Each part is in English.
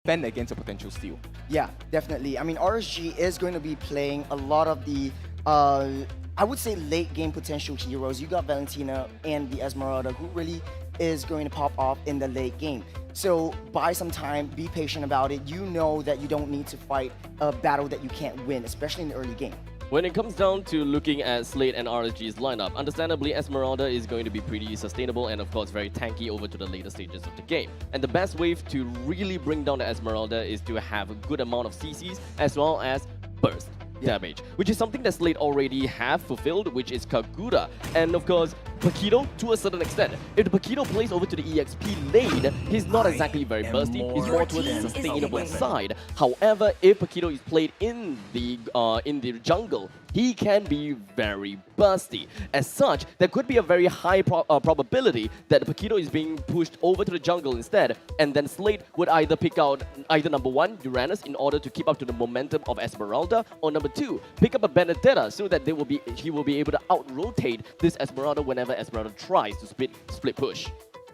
defend against a potential steal. Yeah, definitely. I mean, RSG is going to be playing a lot of the, I would say, late game potential heroes. You got Valentina and the Esmeralda, who really is going to pop off in the late game. So buy some time, be patient about it. You know that you don't need to fight a battle that you can't win, especially in the early game. When it comes down to looking at Slate and RSG's lineup, understandably Esmeralda is going to be pretty sustainable and of course very tanky over to the later stages of the game. And the best way to really bring down the Esmeralda is to have a good amount of CCs as well as burst damage, which is something that Slate already have fulfilled, which is Kagura. And of course, Paquito, to a certain extent. If the Paquito plays over to the EXP lane, he's not exactly very bursty, he's more towards the sustainable side. However, if Paquito is played in the jungle, he can be very bursty. As such, there could be a very high probability that the Paquito is being pushed over to the jungle instead, and then Slate would either pick out either number 1, Uranus, in order to keep up to the momentum of Esmeralda, or number 2, pick up a Benedetta so that he will be able to out-rotate this Esmeralda whenever Esmeralda tries to split push.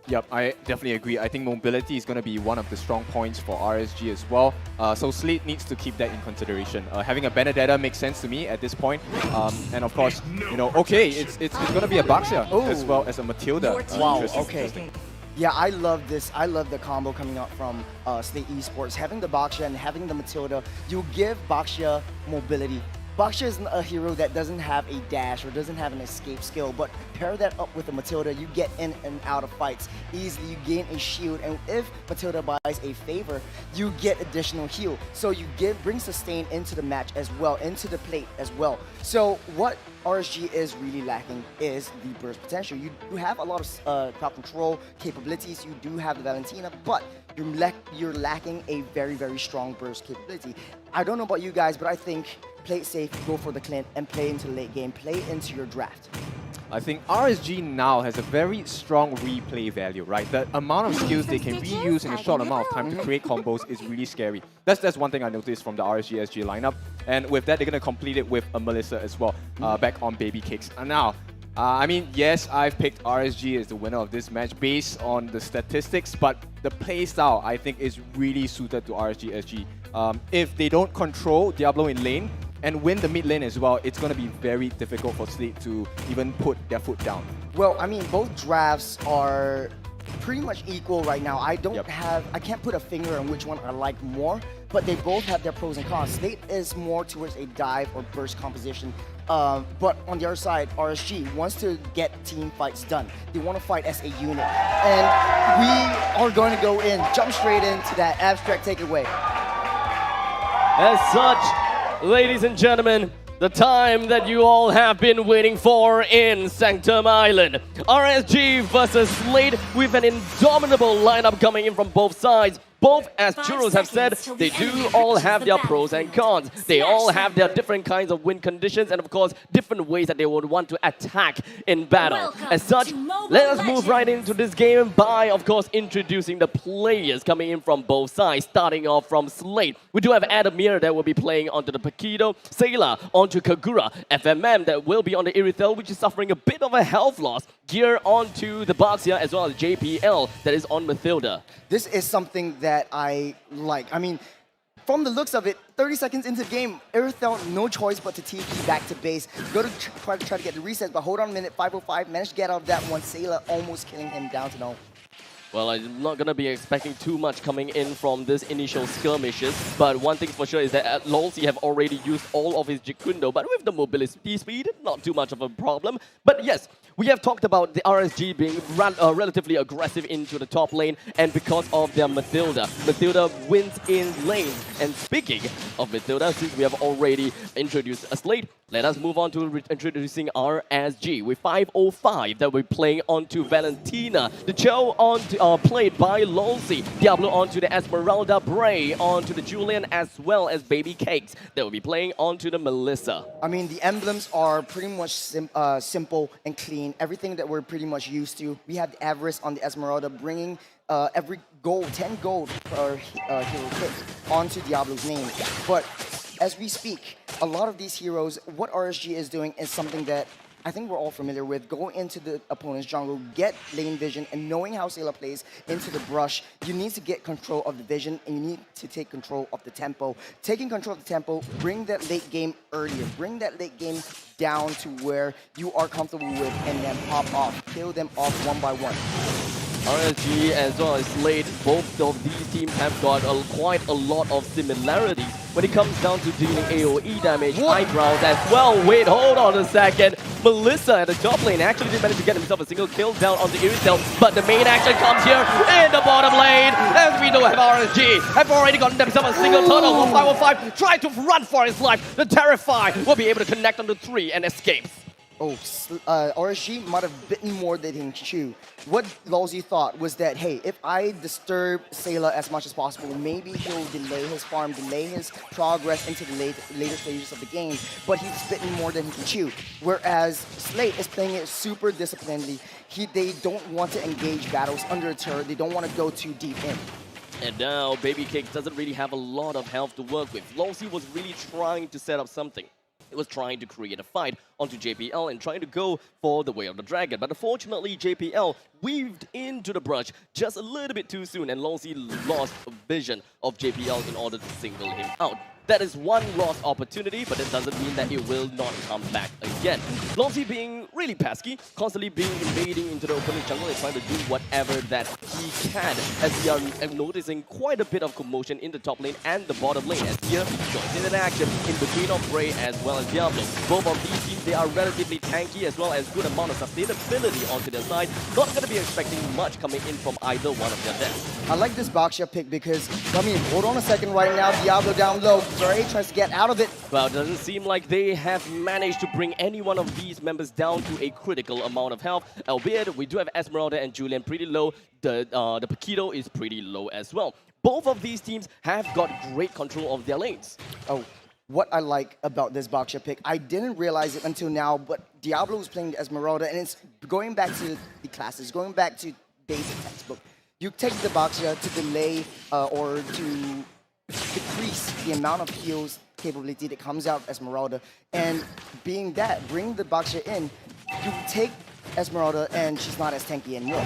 Yep, I definitely agree. I think mobility is going to be one of the strong points for RSG as well. So Slate needs to keep that in consideration. Having a Benedetta makes sense to me at this point. And of course, you know, okay, it's going to be a Baxia as well as a Matilda. Wow, okay. Yeah, I love this. I love the combo coming out from Slate Esports. Having the Baxia and having the Matilda, you give Baxia mobility. Baxia is a hero that doesn't have a dash or doesn't have an escape skill, but pair that up with a Matilda, you get in and out of fights easily, you gain a shield, and if Matilda buys a favor, you get additional heal. So you bring sustain into the match as well, into the plate as well. So what RSG is really lacking is the burst potential. You have a lot of crowd control capabilities, you do have the Valentina, but you're lacking a very, very strong burst capability. I don't know about you guys, but I think play it safe, go for the Clint, and play into the late game, play into your draft. I think RSG now has a very strong replay value, right? The amount of skills they can reuse in a short amount of time to create combos is really scary. That's one thing I noticed from the RSG SG lineup. And with that, they're going to complete it with a Melissa as well, back on babycakes. And now, I mean, yes, I've picked RSG as the winner of this match based on the statistics, but the playstyle, I think, is really suited to RSG SG. If they don't control Diablo in lane, and win the mid lane as well, it's going to be very difficult for Slate to even put their foot down. Well, I mean, both drafts are pretty much equal right now. I can't put a finger on which one I like more, but they both have their pros and cons. Slate is more towards a dive or burst composition, but on the other side, RSG wants to get team fights done. They want to fight as a unit, and we are going to go in, jump straight into that. Abstract, take it away. As such, ladies and gentlemen, the time that you all have been waiting for in Sanctum Island. RSG versus Slate with an indomitable lineup coming in from both sides. Both, as Churros have said, they do all have their pros and cons. They all have their different kinds of win conditions and, of course, different ways that they would want to attack in battle. As such, let us move right into this game by, of course, introducing the players coming in from both sides, starting off from Slate. We do have Adammir that will be playing onto the Paquito, Seilah onto Kagura, FMM that will be on the Irithel, which is suffering a bit of a health loss, Gear onto the Baxia, as well as JPL that is on Matilda. This is something that I like. I mean, from the looks of it, 30 seconds into the game, Irithel no choice but to TP back to base. Go to try to get the reset, but hold on a minute, 505, managed to get out of that one. Seilah almost killing him down to no. Well, I'm not going to be expecting too much coming in from this initial skirmishes, but one thing for sure is that Lolsie have already used all of his Jikundo, but with the mobility speed, not too much of a problem. But yes, we have talked about the RSG being relatively aggressive into the top lane, and because of their Matilda. Matilda wins in lanes. And speaking of Matilda, since we have already introduced a Slate, let us move on to introducing RSG with 505 that we're playing onto Valentina. The Cho played by Lolsie. Diablo onto the Esmeralda, BRAYYY onto the Julian, as well as babycakes that will be playing onto the Melissa. I mean, the emblems are pretty much simple and clean. Everything that we're pretty much used to. We have the Avarice on the Esmeralda, bringing every gold, 10 gold per hero kit onto Diablo's name. But as we speak, a lot of these heroes, what RSG is doing is something that I think we're all familiar with. Go into the opponent's jungle, get lane vision, and knowing how Seilah plays into the brush, you need to get control of the vision, and you need to take control of the tempo. Taking control of the tempo, bring that late game earlier. Bring that late game down to where you are comfortable with, and then pop off. Kill them off one by one. RSG as well as Slate, both of these teams have got quite a lot of similarities when it comes down to dealing AoE damage, eyebrows as well. Wait, hold on a second. Melissa at the top lane actually did manage to get himself a single kill down on the Irithel, but the main action comes here in the bottom lane. As we know, RSG have already gotten themselves a single turtle. 1515 trying to run for his life. The Terrify will be able to connect on the 3 and escapes. Oh, RSG might have bitten more than he can chew. What Lolsie thought was that, hey, if I disturb Seilah as much as possible, maybe he'll delay his farm, delay his progress into the later stages of the game, but he's bitten more than he can chew. Whereas Slate is playing it super disciplinedly. They don't want to engage battles under a turret. They don't want to go too deep in. And now babycakes doesn't really have a lot of health to work with. Lolsie was really trying to set up something. It was trying to create a fight onto JPL and trying to go for the way of the dragon. But unfortunately, JPL weaved into the brush just a little bit too soon, and Lolsie lost vision of JPL in order to single him out. That is one lost opportunity, but it doesn't mean that it will not come back again. Lolsie being really pesky, constantly being invading into the opponent's jungle and trying to do whatever that he can, as we are noticing quite a bit of commotion in the top lane and the bottom lane, as here joins in an action in between of Bray as well as Diablo. Both of these teams, they are relatively tanky as well as good amount of sustainability onto their side. Not going to be expecting much coming in from either one of their decks. I like this Baxia pick because, I mean, hold on a second right now, Diablo down low. Bray tries to get out of it. Well, it doesn't seem like they have managed to bring any one of these members down to a critical amount of health, albeit we do have Esmeralda and Julian pretty low. The Paquito is pretty low as well. Both of these teams have got great control of their lanes. Oh, what I like about this Baxia pick, I didn't realize it until now, but Diablo is playing the Esmeralda, and it's going back to the classes, going back to basic textbook. You take the Baxia to delay or to decrease the amount of heals capability that comes out of Esmeralda, and being that, bring the Baxia in, you take Esmeralda and she's not as tanky anymore.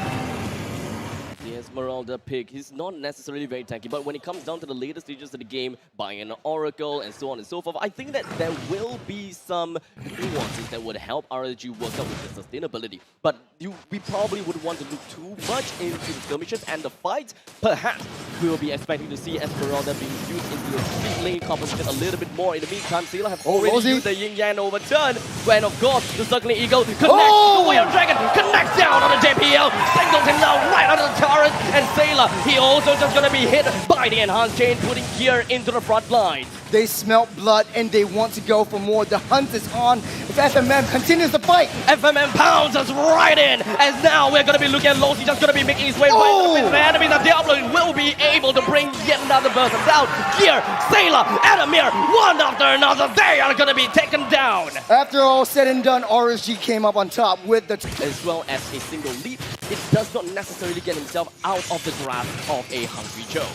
The Esmeralda pick, he's not necessarily very tanky, but when it comes down to the later stages of the game, buying an Oracle and so on and so forth, I think that there will be some nuances that would help RSG work out with the sustainability. But we probably wouldn't want to look too much into the skirmishes and the fights. Perhaps we will be expecting to see Esmeralda being used into the street lane composition a little bit more. In the meantime, Seilah have already used the Yin Yang overturn, when of course the Circling Eagle connects the Way of Dragon, connects down on the JPL, singles him down right under the turret. And Seilah, he also just gonna be hit by the enhanced chain, putting gear into the front line. They smelt blood and they want to go for more. The hunt is on. If FMM continues the fight, FMM pounds us right in, as now we're gonna be looking at Lolsie just gonna be making his way right into the enemies of Diablo. Will be able to bring yet another burst of down. Here, Seilah, Adammir, one after another, they are gonna be taken down. After all said and done, RSG came up on top with the as well as a single leap. It does not necessarily get himself out of the grasp of a Hungry Joe.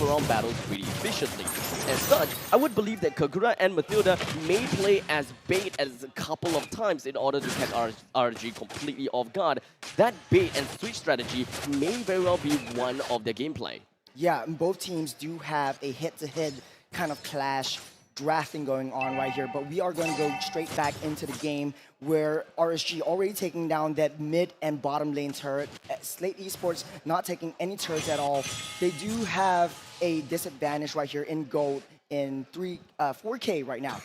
Around battles pretty efficiently. As such, I would believe that Kagura and Mathilda may play as bait as a couple of times in order to catch RSG completely off guard. That bait and switch strategy may very well be one of their gameplay. Yeah, and both teams do have a head-to-head kind of clash drafting going on right here, but we are going to go straight back into the game where RSG already taking down that mid and bottom lane turret. Slate Esports not taking any turrets at all. They do have a disadvantage right here in gold in 4K right now.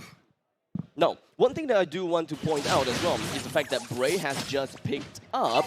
No, one thing that I do want to point out as well is the fact that Bray has just picked up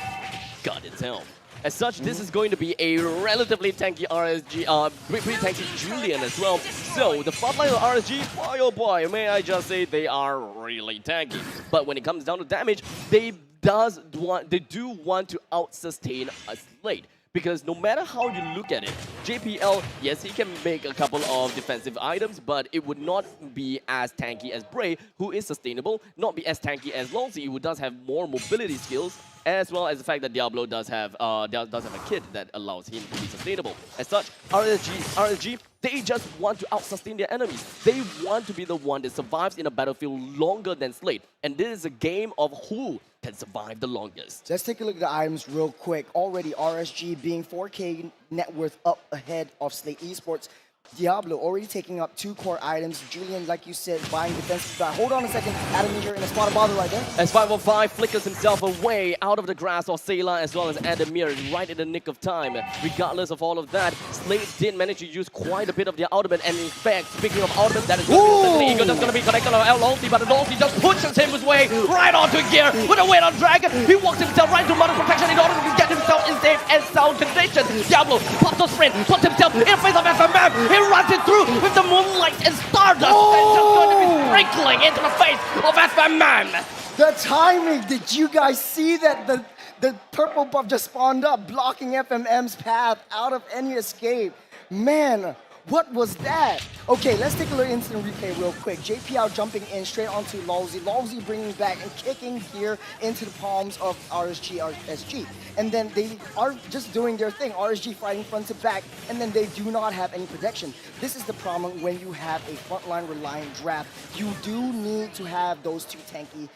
God itself. As such, this is going to be a relatively tanky RSG, pretty tanky Julian as well. So, the frontline of RSG, boy oh boy, may I just say they are really tanky. But when it comes down to damage, they do want to out-sustain a Slate. Because no matter how you look at it, JPL, yes, he can make a couple of defensive items, but it would not be as tanky as Bray, who is sustainable, not be as tanky as Lolsie, who does have more mobility skills. as well as the fact that Diablo does have a kit that allows him to be sustainable. As such, RSG, they just want to out-sustain their enemies. They want to be the one that survives in a battlefield longer than Slate. And this is a game of who can survive the longest. Let's take a look at the items real quick. Already RSG being 4K net worth up ahead of Slate Esports. Diablo already taking up 2 core items. Julian, like you said, buying defensive back. Hold on a second. Adammir in a spot of bother right there. As 505 flickers himself away out of the grasp of Seilah as well as Adammir right in the nick of time. Regardless of all of that, Slate did manage to use quite a bit of their ultimate. And in fact, speaking of ultimate, that is going to be connected on Lolsie, but Lolsie just pushes him his way right onto gear with a weight on dragon. He walks himself right to mother protection in order to get himself in safe and sound condition. Diablo pops the sprint, puts himself in face of FMM. He runs it through with the moonlight and stardust. And just going to be sprinkling into the face of FMM. The timing, did you guys see that? The purple buff just spawned up, blocking FMM's path out of any escape. Man, what was that? Okay, let's take a look into the replay real quick. JPL jumping in straight onto Lolsie. Lolsie bringing back and kicking gear into the palms of RSG. And then they are just doing their thing. RSG fighting front to back, and then they do not have any protection. This is the problem when you have a frontline reliant draft. You do need to have those 2 tanky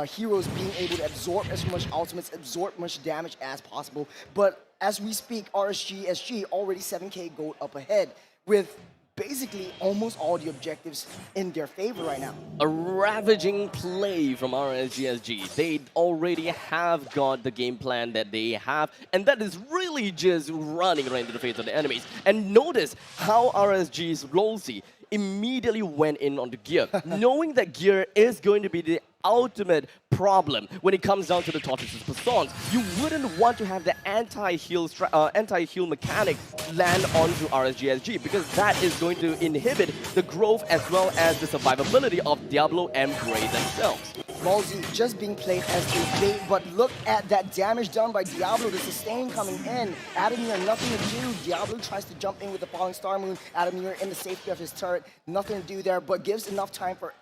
heroes being able to absorb as much ultimates, absorb much damage as possible. But as we speak, RSG already 7K gold up ahead, with basically almost all the objectives in their favor right now. A ravaging play from RSG. They already have got the game plan that they have, and that is really just running right into the face of the enemies. And notice how RSG's Lolsie immediately went in on the gear, knowing that gear is going to be the ultimate problem when it comes down to the Tortoise's persons. You wouldn't want to have the anti-heal mechanic land onto RSG because that is going to inhibit the growth as well as the survivability of Diablo and BRAYYY themselves. Lolsie just being played as a bait, but look at that damage done by Diablo, the sustain coming in. Adammir, nothing to do. Diablo tries to jump in with the Falling Star Moon. Adammir in the safety of his turret, nothing to do there, but gives enough time for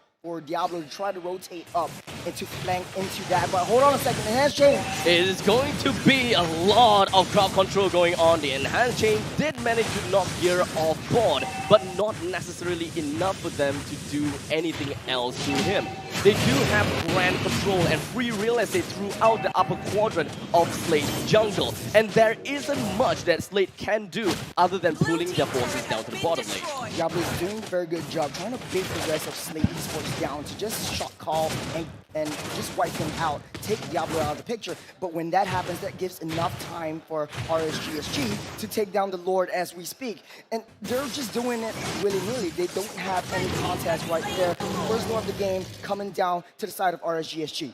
Diablo to try to rotate up and to flank into that. But hold on a second, enhanced chain. It is going to be a lot of crowd control going on. The enhanced chain did manage to knock gear off board, but not necessarily enough for them to do anything else to him. They do have grand control and free real estate throughout the upper quadrant of Slate jungle, and there isn't much that Slate can do other than pulling their forces down to the bottom lane. Diablo is doing a very good job trying to bait the rest of Slate Esports down to just shot call and just wipe him out, take Diablo out of the picture. But when that happens, that gives enough time for RSG to take down the Lord as we speak. And they're just doing it willy-nilly. They don't have any contest right there. First one of the game coming down to the side of RSG.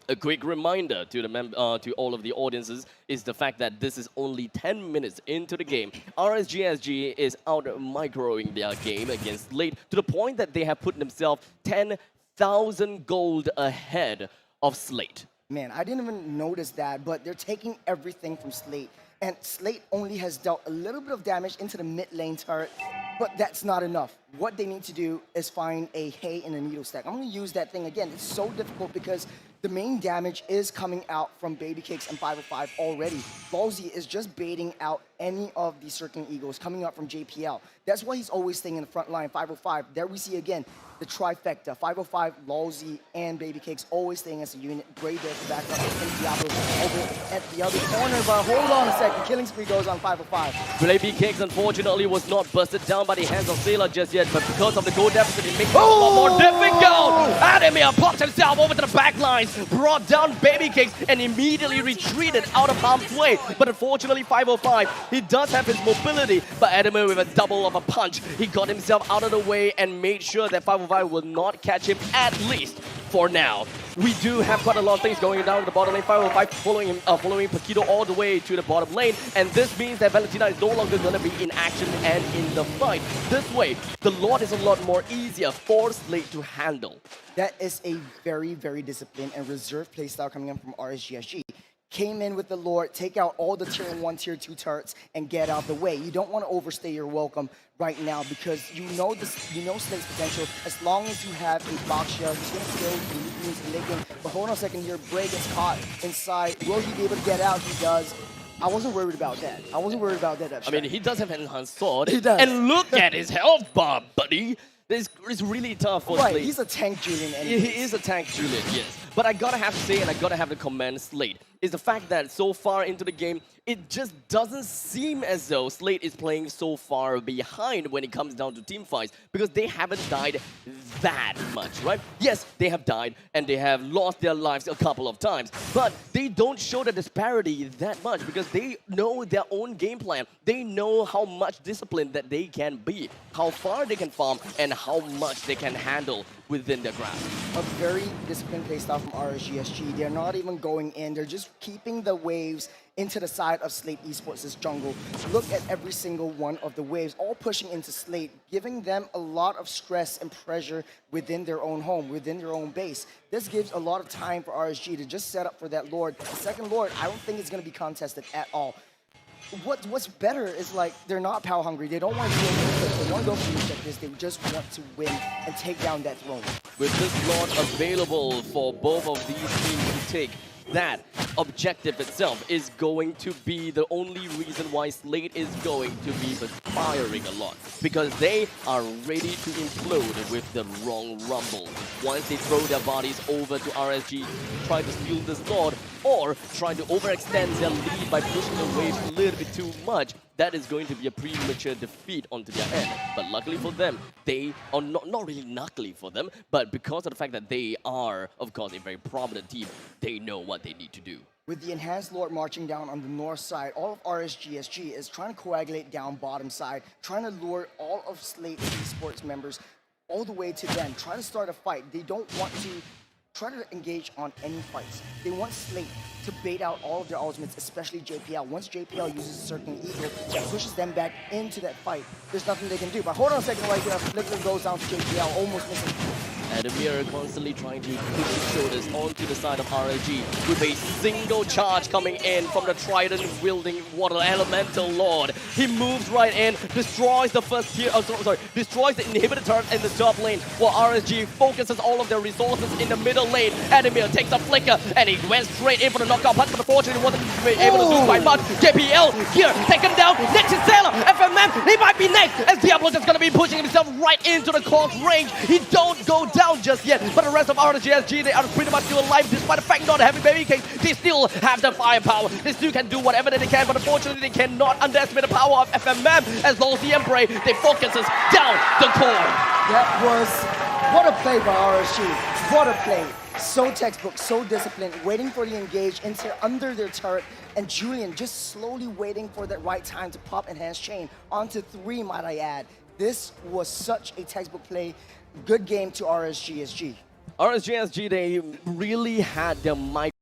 A quick reminder to to all of the audiences is the fact that this is only 10 minutes into the game. RSG is out microing their game against Slate to the point that they have put themselves 10,000 gold ahead of Slate. Man, I didn't even notice that, but they're taking everything from Slate. And Slate only has dealt a little bit of damage into the mid lane turret, but that's not enough. What they need to do is find a hay in a needle stack. I'm going to use that thing again. It's so difficult because the main damage is coming out from babycakes and 505 already. Lolsie is just baiting out any of the circling eagles coming up from JPL. That's why he's always staying in the front line. 505, there we see again the trifecta. 505, Lolsie, and babycakes always staying as a unit. BRAYYY there to back up, and Diablo over at the other corner. But hold on a second, killing spree goes on 505. babycakes unfortunately was not busted down by the hands of Seilah just yet, but because of the gold deficit, it makes it a lot more difficult. Adammir pops himself over to the back lines, brought down babycakes, and immediately retreated out of harm's way. But unfortunately, 505, he does have his mobility, but Adammir with a double of a punch, he got himself out of the way and made sure that 505 will not catch him, at least for now. We do have quite a lot of things going down to the bottom lane. 505 following Paquito all the way to the bottom lane, and this means that Valentina is no longer going to be in action and in the fight. This way, the Lord is a lot more easier for Slate to handle. That is a very, very disciplined and reserved playstyle coming in from RSG. came in with the Lord, take out all the tier 1, tier 2 turrets, and get out the way. You don't want to overstay your welcome right now because you know Slate's potential. As long as you have a Baksha, he's going to kill the minions in late game. But hold on a second here, Bray gets caught inside. Will he be able to get out? He does. I wasn't worried about that. I wasn't worried about that. I mean, he does have an enhanced sword. He does. And look at his health bar, buddy. It's really tough for Right, Slate. he's a tank Julian He anyway. is a tank, Julian, yes. But I gotta have to say, and I gotta have to commend Slate, is the fact that so far into the game, it just doesn't seem as though Slate is playing so far behind when it comes down to team fights, because they haven't died that much, right? Yes, they have died, and they have lost their lives a couple of times, but they don't show the disparity that much, because they know their own game plan. They know how much discipline that they can be, how far they can farm, and how much they can handle within their grasp. A very disciplined playstyle from RSGSG. They're not even going in. They're just keeping the waves into the side of Slate Esports' jungle. Look at every single one of the waves, all pushing into Slate, giving them a lot of stress and pressure within their own home, within their own base. This gives a lot of time for RSG to just set up for that Lord. The second Lord, I don't think it's going to be contested at all. What's better is like they're not power hungry. They don't want to go. They want to go for the objectives. They just want to win and take down that throne. With this Lord available for both of these teams to take, that objective itself is going to be the only reason why Slate is going to be firing a lot, because they are ready to implode with the wrong rumble. Once they throw their bodies over to RSG, try to steal this Lord, or try to overextend their lead by pushing the waves a little bit too much, that is going to be a premature defeat onto their end. But luckily for them, they are not really luckily for them, but because of the fact that they are, of course, a very prominent team, they know what they need to do. With the enhanced Lord marching down on the north side, all of RSGSG is trying to coagulate down bottom side, trying to lure all of Slate Esports members all the way to them, trying to start a fight. They don't want to try to engage on any fights. They want Slate to bait out all of their ultimates, especially JPL. Once JPL uses a certain eagle that pushes them back into that fight, there's nothing they can do. But hold on a second right here, Flicker goes down to JPL, almost missing. Adammir constantly trying to put his shoulders onto the side of RSG with a single charge coming in from the Trident-wielding Water Elemental Lord. He moves right in, destroys the first tier, destroys the inhibitor turret in the top lane, while RSG focuses all of their resources in the middle lane. Adammir takes a flicker, and he went straight in for the knockout punch, but unfortunately wasn't able to do quite much. JPL here, take him down, next is Seilah, FMM, he might be next, as Diablo is going to be pushing himself right into the Cork's range. He don't go down just yet, but the rest of RSG, they are pretty much still alive despite the fact not having BRAYYY. They still have the firepower. They still can do whatever that they can, but unfortunately they cannot underestimate the power of FMM as Lolsie and Bray, they focuses down the core. That was, what a play by RSG. What a play. So textbook, so disciplined, waiting for the engage under their turret, and Julian just slowly waiting for that right time to pop enhanced chain onto 3, might I add. This was such a textbook play. Good game to RSGSG. RSGSG, they really had their mic